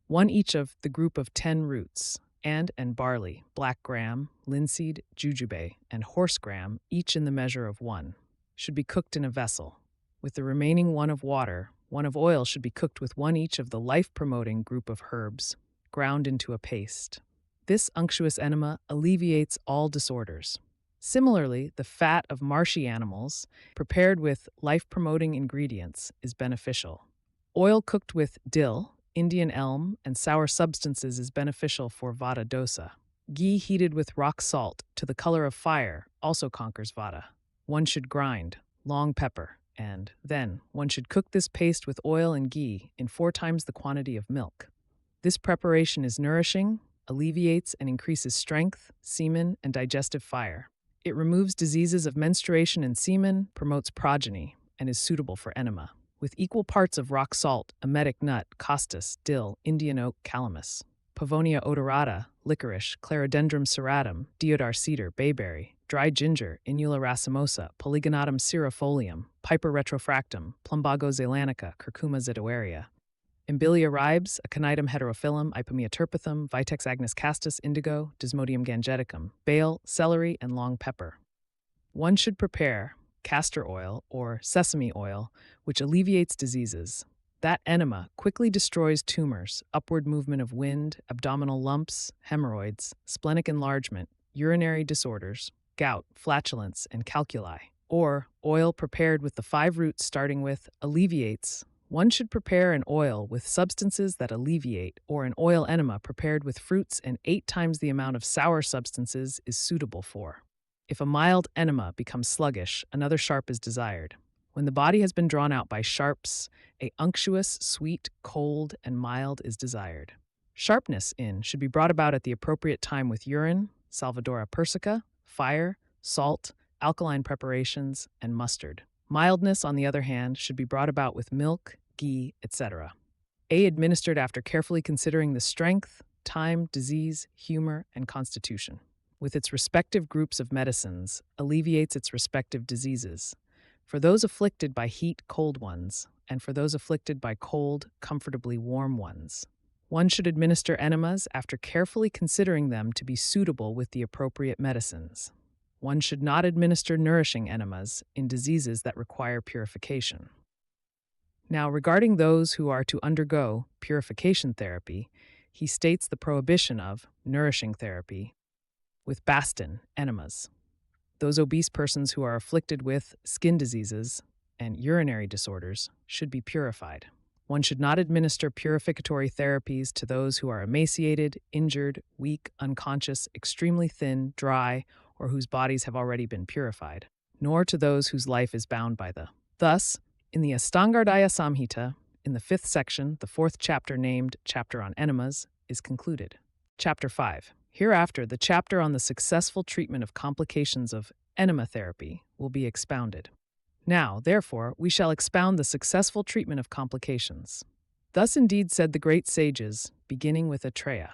1 each of the group of 10 roots, and barley, black gram, linseed, jujube, and horse gram, each in the measure of 1, should be cooked in a vessel. With the remaining 1 of water, 1 of oil should be cooked with 1 each of the life-promoting group of herbs, ground into a paste. This unctuous enema alleviates all disorders. Similarly, the fat of marshy animals, prepared with life-promoting ingredients, is beneficial. Oil cooked with dill, Indian elm, and sour substances is beneficial for vata dosa. Ghee heated with rock salt to the color of fire also conquers vata. One should grind long pepper, and then one should cook this paste with oil and ghee in 4 times the quantity of milk. This preparation is nourishing, alleviates and increases strength, semen, and digestive fire. It removes diseases of menstruation and semen, promotes progeny, and is suitable for enema. With equal parts of rock salt, emetic nut, costus, dill, Indian oak, calamus, Pavonia odorata, licorice, Clerodendrum serratum, deodar cedar, bayberry, dry ginger, Inula racemosa, Polygonatum cirifolium, Piper retrofractum, Plumbago zeylanica, Curcuma zedoaria, Embilia ribes, Aconitum heterophyllum, Ipomea turpithum, Vitex agnus castus, indigo, Desmodium gangeticum, bail, celery, and long pepper. One should prepare castor oil or sesame oil, which alleviates diseases. That enema quickly destroys tumors, upward movement of wind, abdominal lumps, hemorrhoids, splenic enlargement, urinary disorders, gout, flatulence, and calculi. Or oil prepared with the 5 roots starting with alleviates. One should prepare an oil with substances that alleviate, or an oil enema prepared with fruits and 8 times the amount of sour substances is suitable for. If a mild enema becomes sluggish, another sharp is desired. When the body has been drawn out by sharps, a unctuous, sweet, cold, and mild is desired. Sharpness should be brought about at the appropriate time with urine, Salvadora persica, fire, salt, alkaline preparations, and mustard. Mildness, on the other hand, should be brought about with milk, ghee, etc. Administered after carefully considering the strength, time, disease, humor, and constitution. With its respective groups of medicines, alleviates its respective diseases. For those afflicted by heat, cold ones, and for those afflicted by cold, comfortably warm ones. One should administer enemas after carefully considering them to be suitable with the appropriate medicines. One should not administer nourishing enemas in diseases that require purification. Now, regarding those who are to undergo purification therapy, he states the prohibition of nourishing therapy with Basti enemas. Those obese persons who are afflicted with skin diseases and urinary disorders should be purified. One should not administer purificatory therapies to those who are emaciated, injured, weak, unconscious, extremely thin, dry, or whose bodies have already been purified, nor to those whose life is bound by the. Thus, in the Ashtanga Hridaya Samhita, in the 5th section, the 4th chapter named Chapter on Enemas is concluded. Chapter 5. Hereafter, the chapter on the successful treatment of complications of enema therapy will be expounded. Now, therefore, we shall expound the successful treatment of complications. Thus indeed said the great sages, beginning with Atreya.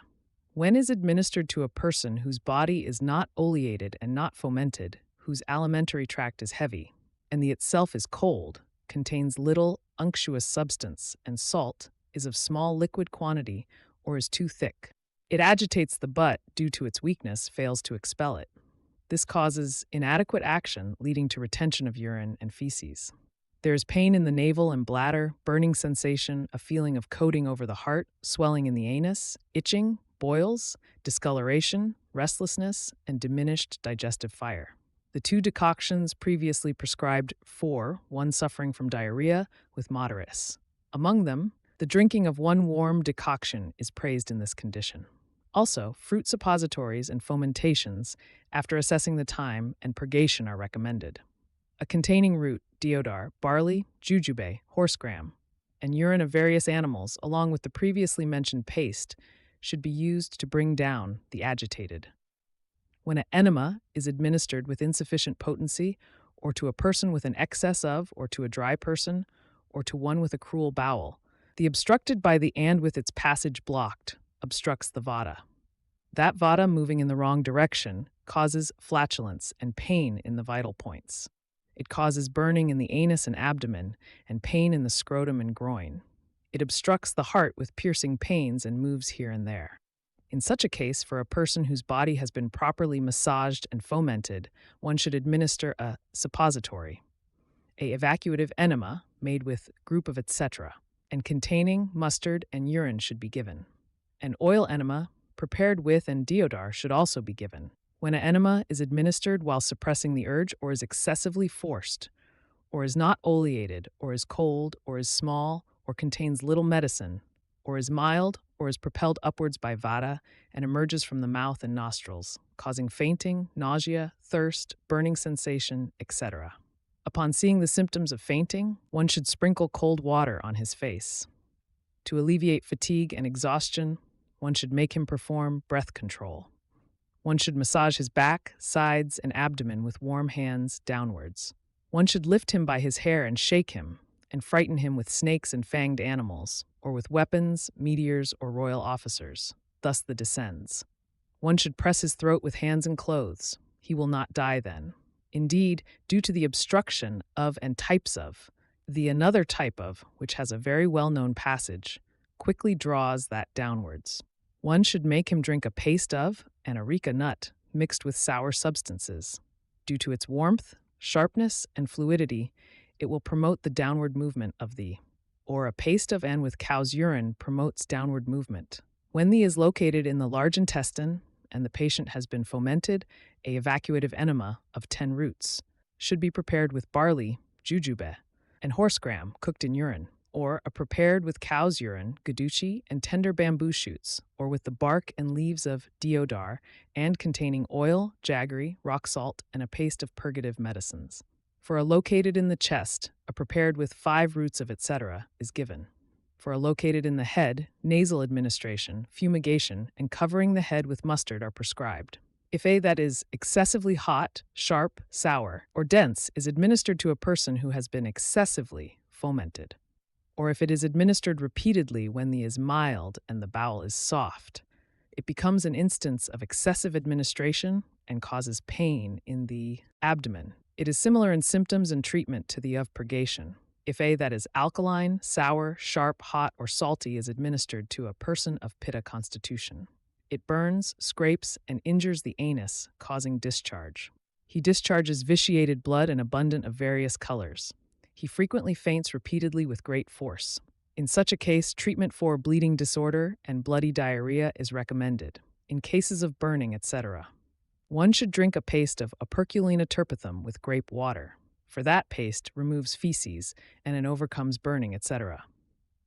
When is administered to a person whose body is not oleated and not fomented, whose alimentary tract is heavy, and the itself is cold, contains little unctuous substance, and salt, is of small liquid quantity, or is too thick. It agitates the butt due to its weakness, fails to expel it. This causes inadequate action, leading to retention of urine and feces. There is pain in the navel and bladder, burning sensation, a feeling of coating over the heart, swelling in the anus, itching, boils, discoloration, restlessness, and diminished digestive fire. The 2 decoctions previously prescribed for one suffering from diarrhea with moderatus. Among them, the drinking of 1 warm decoction is praised in this condition. Also, fruit suppositories and fomentations, after assessing the time, and purgation are recommended. A containing root, deodar, barley, jujube, horsegram, and urine of various animals, along with the previously mentioned paste, should be used to bring down the agitated. When an enema is administered with insufficient potency, or to a person with an excess of, or to a dry person, or to one with a cruel bowel, the obstructed by the and with its passage blocked obstructs the vata. That vata moving in the wrong direction causes flatulence and pain in the vital points. It causes burning in the anus and abdomen, and pain in the scrotum and groin. It obstructs the heart with piercing pains and moves here and there. In such a case, for a person whose body has been properly massaged and fomented, one should administer a suppository, a evacuative enema made with group of etc., and containing mustard and urine should be given. An oil enema prepared with and deodar should also be given. When an enema is administered while suppressing the urge, or is excessively forced, or is not oleated, or is cold, or is small, or contains little medicine, or is mild, or is propelled upwards by vata and emerges from the mouth and nostrils, causing fainting, nausea, thirst, burning sensation, etc. Upon seeing the symptoms of fainting, one should sprinkle cold water on his face. To alleviate fatigue and exhaustion, One should make him perform breath control. One should massage his back, sides, and abdomen with warm hands downwards. One should lift him by his hair and shake him, and frighten him with snakes and fanged animals, or with weapons, meteors, or royal officers. Thus the descends. One should press his throat with hands and clothes. He will not die then. Indeed, due to the obstruction of and types of, the another type of, which has a very well-known passage, quickly draws that downwards. One should make him drink a paste of an areca nut mixed with sour substances. Due to its warmth, sharpness, and fluidity, it will promote the downward movement of the, or a paste of and with cow's urine promotes downward movement. When the is located in the large intestine and the patient has been fomented, a evacuative enema of 10 roots should be prepared with barley, jujube, and horse gram cooked in urine, or a prepared with cow's urine, guduchi, and tender bamboo shoots, or with the bark and leaves of deodar, and containing oil, jaggery, rock salt, and a paste of purgative medicines. For a located in the chest, a prepared with 5 roots of etc. is given. For a located in the head, nasal administration, fumigation, and covering the head with mustard are prescribed. If a that is excessively hot, sharp, sour, or dense is administered to a person who has been excessively fomented, or if it is administered repeatedly when the is mild and the bowel is soft, it becomes an instance of excessive administration and causes pain in the abdomen. It is similar in symptoms and treatment to the of purgation. If a that is alkaline, sour, sharp, hot, or salty is administered to a person of pitta constitution, it burns, scrapes, and injures the anus, causing discharge. He discharges vitiated blood and abundant of various colors. He frequently faints repeatedly with great force. In such a case, treatment for bleeding disorder and bloody diarrhea is recommended. In cases of burning, etc., one should drink a paste of Operculina terpithum with grape water, for that paste removes feces and it overcomes burning, etc.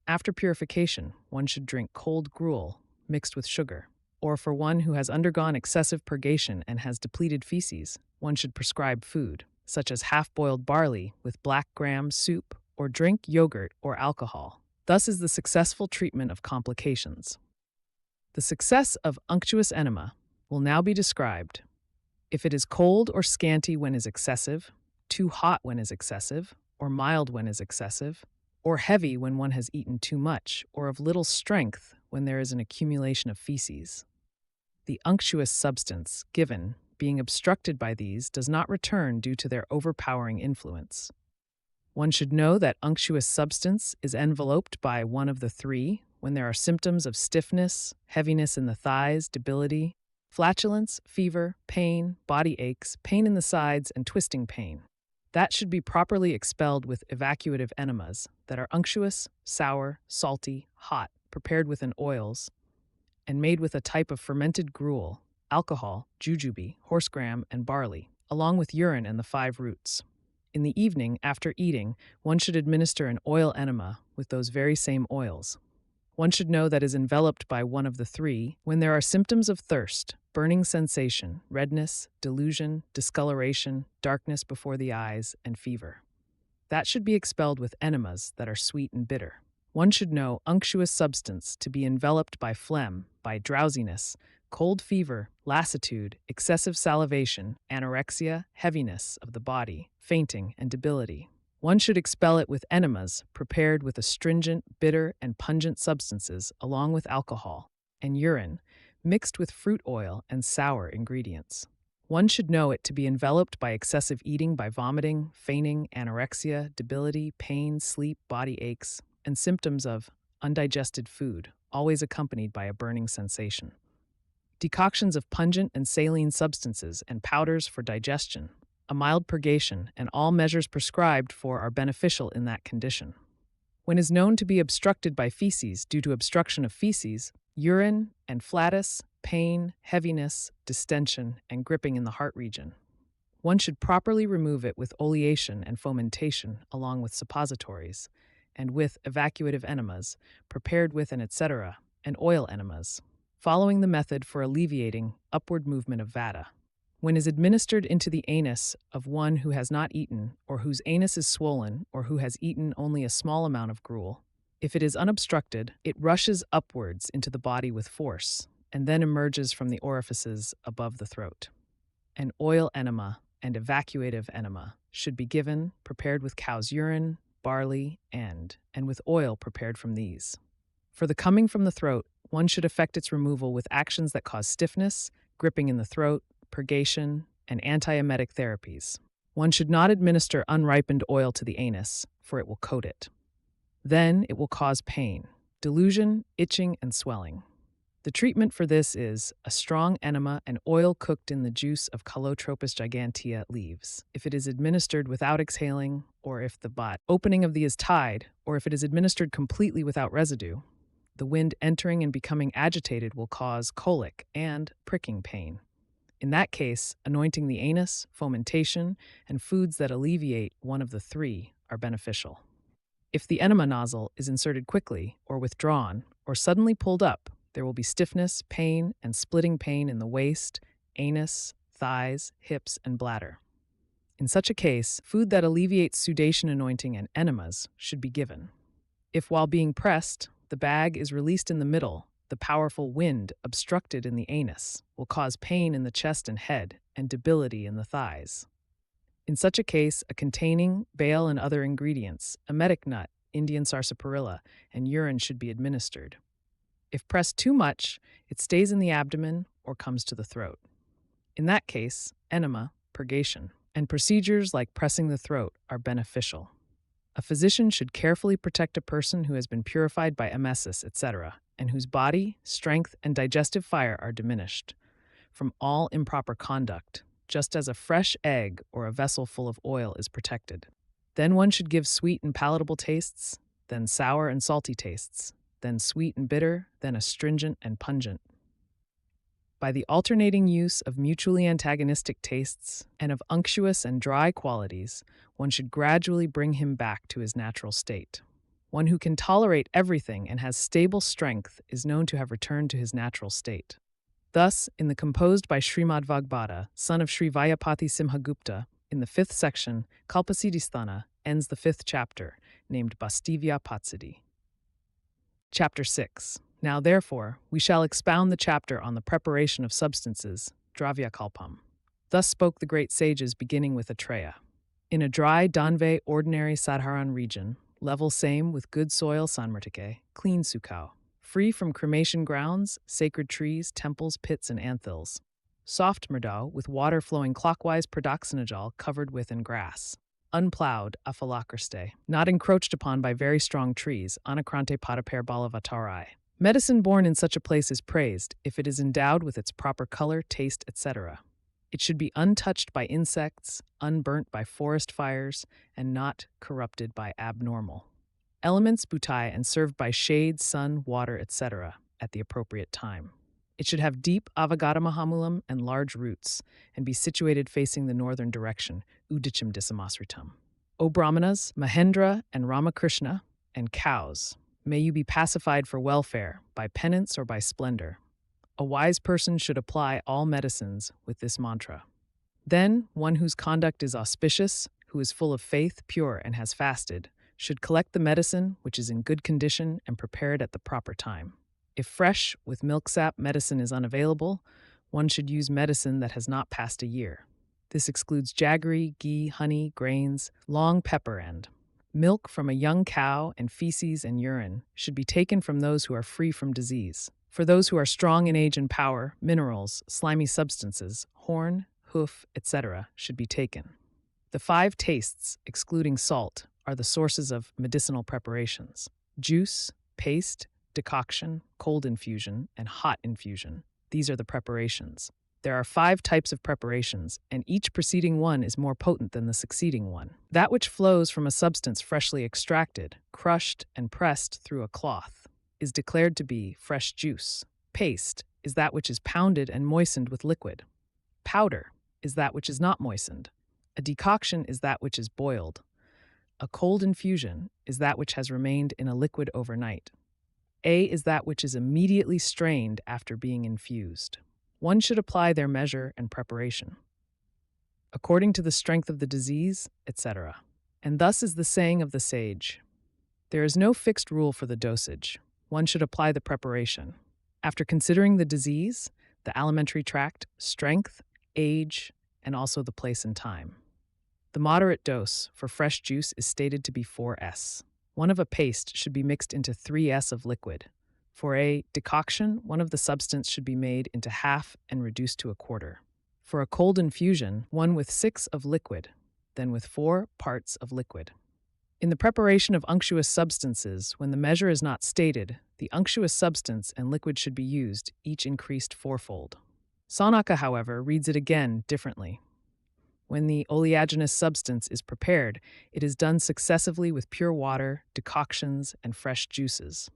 After purification, one should drink cold gruel mixed with sugar. Or for one who has undergone excessive purgation and has depleted feces, one should prescribe food, such as half-boiled barley with black gram soup, or drink yogurt or alcohol. Thus is the successful treatment of complications. The success of unctuous enema will now be described. If it is cold or scanty when is excessive, too hot when is excessive, or mild when is excessive, or heavy when one has eaten too much, or of little strength when there is an accumulation of feces. The unctuous substance given, being obstructed by these, does not return due to their overpowering influence. One should know that unctuous substance is enveloped by one of the 3 when there are symptoms of stiffness, heaviness in the thighs, debility, flatulence, fever, pain, body aches, pain in the sides, and twisting pain. That should be properly expelled with evacuative enemas that are unctuous, sour, salty, hot, prepared with oils, and made with a type of fermented gruel, alcohol, jujube, horse gram, and barley, along with urine and the 5 roots. In the evening, after eating, one should administer an oil enema with those very same oils. One should know that is enveloped by one of the 3 when there are symptoms of thirst, burning sensation, redness, delusion, discoloration, darkness before the eyes, and fever. That should be expelled with enemas that are sweet and bitter. One should know unctuous substance to be enveloped by phlegm, by drowsiness, cold fever, lassitude, excessive salivation, anorexia, heaviness of the body, fainting, and debility. One should expel it with enemas prepared with astringent, bitter, and pungent substances along with alcohol, and urine, mixed with fruit oil and sour ingredients. One should know it to be enveloped by excessive eating, by vomiting, fainting, anorexia, debility, pain, sleep, body aches, and symptoms of undigested food, always accompanied by a burning sensation. Decoctions of pungent and saline substances and powders for digestion, a mild purgation, and all measures prescribed for are beneficial in that condition. When is known to be obstructed by feces due to obstruction of feces, urine and flatus, pain, heaviness, distension, and gripping in the heart region, one should properly remove it with oleation and fomentation along with suppositories, and with evacuative enemas, prepared with an etc., and oil enemas, following the method for alleviating upward movement of vata. When is administered into the anus of one who has not eaten, or whose anus is swollen, or who has eaten only a small amount of gruel, If it is unobstructed, it rushes upwards into the body with force and then emerges from the orifices above the throat. An oil enema and evacuative enema should be given, prepared with cow's urine, barley, and with oil prepared from these. For the coming from the throat, one should effect its removal with actions that cause stiffness, gripping in the throat, purgation, and anti-emetic therapies. One should not administer unripened oil to the anus, for it will coat it. Then it will cause pain, delusion, itching, and swelling. The treatment for this is a strong enema and oil cooked in the juice of Calotropis gigantea leaves. If it is administered without exhaling, or if the opening of the is tied, or if it is administered completely without residue, the wind entering and becoming agitated will cause colic and pricking pain. In that case, anointing the anus, fomentation, and foods that alleviate one of the three are beneficial. If the enema nozzle is inserted quickly, or withdrawn, or suddenly pulled up, there will be stiffness, pain, and splitting pain in the waist, anus, thighs, hips, and bladder. In such a case, food that alleviates sudation anointing and enemas should be given. If while being pressed, the bag is released in the middle, the powerful wind obstructed in the anus will cause pain in the chest and head and debility in the thighs. In such a case, a containing bale and other ingredients, emetic nut, Indian sarsaparilla, and urine should be administered. If pressed too much, it stays in the abdomen or comes to the throat. In that case, enema, purgation, and procedures like pressing the throat are beneficial. A physician should carefully protect a person who has been purified by emesis, etc., and whose body, strength, and digestive fire are diminished, from all improper conduct, just as a fresh egg or a vessel full of oil is protected. Then one should give sweet and palatable tastes, then sour and salty tastes, then sweet and bitter, then astringent and pungent. By the alternating use of mutually antagonistic tastes and of unctuous and dry qualities, one should gradually bring him back to his natural state. One who can tolerate everything and has stable strength is known to have returned to his natural state. Thus, in the composed by Srimad Vagbhata, son of Sri Vayapati Simhagupta, in the 5th section, Kalpasiddhi Sthana ends the 5th chapter, named Basti Vyapatsidi. Chapter 6. Now therefore, we shall expound the chapter on the preparation of substances, Dravyakalpam. Thus spoke the great sages beginning with Atreya. In a dry Danve ordinary Sadharan region, level same with good soil Sanmartike, clean Sukhao, free from cremation grounds, sacred trees, temples, pits, and anthils. Soft Murdao with water flowing clockwise Pradoxinajal covered with and grass. Unplowed Aphalakriste, not encroached upon by very strong trees, Anakrante Padaper Balavatarai. Medicine born in such a place is praised if it is endowed with its proper color, taste, etc. It should be untouched by insects, unburnt by forest fires, and not corrupted by abnormal elements butai and served by shade, sun, water, etc. at the appropriate time. It should have deep avagata mahamulam and large roots, and be situated facing the northern direction, udicham disamasritam. O Brahmanas, Mahendra and Ramakrishna, and cows, may you be pacified for welfare, by penance or by splendor. A wise person should apply all medicines with this mantra. Then, one whose conduct is auspicious, who is full of faith, pure, and has fasted, should collect the medicine which is in good condition and prepare it at the proper time. If fresh, with milksap medicine is unavailable, one should use medicine that has not passed a year. This excludes jaggery, ghee, honey, grains, long pepper, and milk from a young cow, and feces and urine should be taken from those who are free from disease. For those who are strong in age and power, minerals, slimy substances, horn, hoof, etc. should be taken. The 5 tastes, excluding salt, are the sources of medicinal preparations: juice, paste, decoction, cold infusion, and hot infusion. These are the preparations. There are 5 types of preparations, and each preceding one is more potent than the succeeding one. That which flows from a substance freshly extracted, crushed, and pressed through a cloth is declared to be fresh juice. Paste is that which is pounded and moistened with liquid. Powder is that which is not moistened. A decoction is that which is boiled. A cold infusion is that which has remained in a liquid overnight. A is that which is immediately strained after being infused. One should apply their measure and preparation, according to the strength of the disease, etc. And thus is the saying of the sage: There is no fixed rule for the dosage. One should apply the preparation. After considering the disease, the alimentary tract, strength, age, and also the place and time. The moderate dose for fresh juice is stated to be 4s. One of a paste should be mixed into 3s of liquid. For a decoction, one of the substance should be made into half and reduced to a quarter. For a cold infusion, one with 6 of liquid, then with 4 parts of liquid. In the preparation of unctuous substances, when the measure is not stated, the unctuous substance and liquid should be used, each increased fourfold. Sanaka, however, reads it again differently. When the oleaginous substance is prepared, it is done successively with pure water, decoctions, and fresh juices.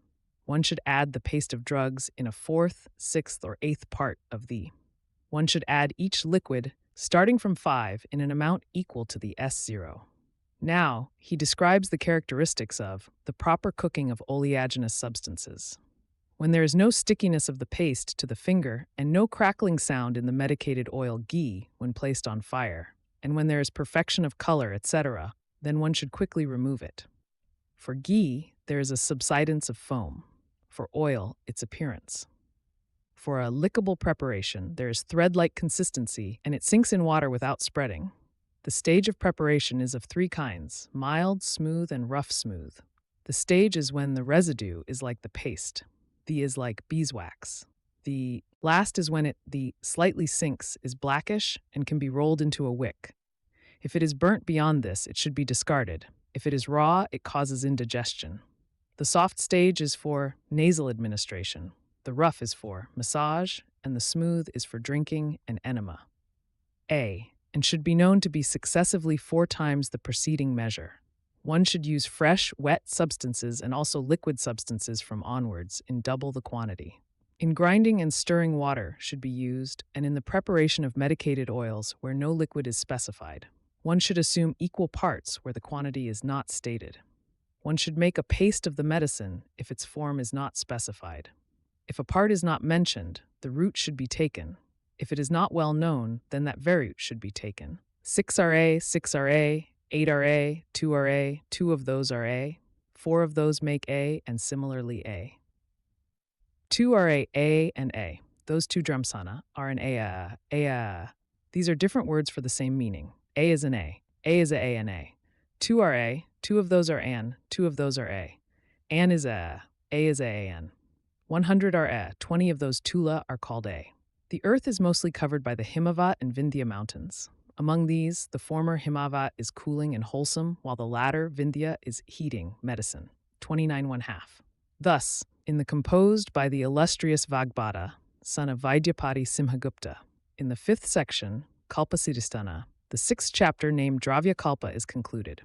One should add the paste of drugs in a 4th, 6th, or 8th part of the. One should add each liquid, starting from 5, in an amount equal to the S0. Now, he describes the characteristics of the proper cooking of oleaginous substances. When there is no stickiness of the paste to the finger and no crackling sound in the medicated oil ghee when placed on fire, and when there is perfection of color, etc., then one should quickly remove it. For ghee, there is a subsidence of foam. For oil, its appearance. For a lickable preparation, there is thread-like consistency and it sinks in water without spreading. The stage of preparation is of 3 kinds: mild, smooth, and rough smooth. The stage is when the residue is like the paste. The is like beeswax. The last is when the slightly sinks, is blackish, and can be rolled into a wick. If it is burnt beyond this, it should be discarded. If it is raw, it causes indigestion. The soft stage is for nasal administration. The rough is for massage, and the smooth is for drinking and enema. A. And should be known to be successively 4 times the preceding measure. One should use fresh, wet substances and also liquid substances from onwards in double the quantity. In grinding and stirring, water should be used, and in the preparation of medicated oils where no liquid is specified. One should assume equal parts where the quantity is not stated. One should make a paste of the medicine if its form is not specified. If a part is not mentioned, the root should be taken. If it is not well known, then that veroot should be taken. 6RA, 6RA, 8RA, 2RA, 2 of those are A, 4 of those make A, and similarly A. 2RA, A, and A. Those 2 drumsana are an A. These are different words for the same meaning. A is an A is a and A. 2RA, 2 of those are an, 2 of those are A. An is A is a an. 100 are A, 20 of those tula are called A. The earth is mostly covered by the Himavat and Vindhya mountains. Among these, the former Himavat is cooling and wholesome, while the latter, Vindhya, is heating, medicine, 29 1/2. Thus, in the composed by the illustrious Vagbhata, son of Vidyapati Simhagupta, in the 5th section, Kalpasiddhi Sthana, the 6th chapter named Dravya Kalpa is concluded.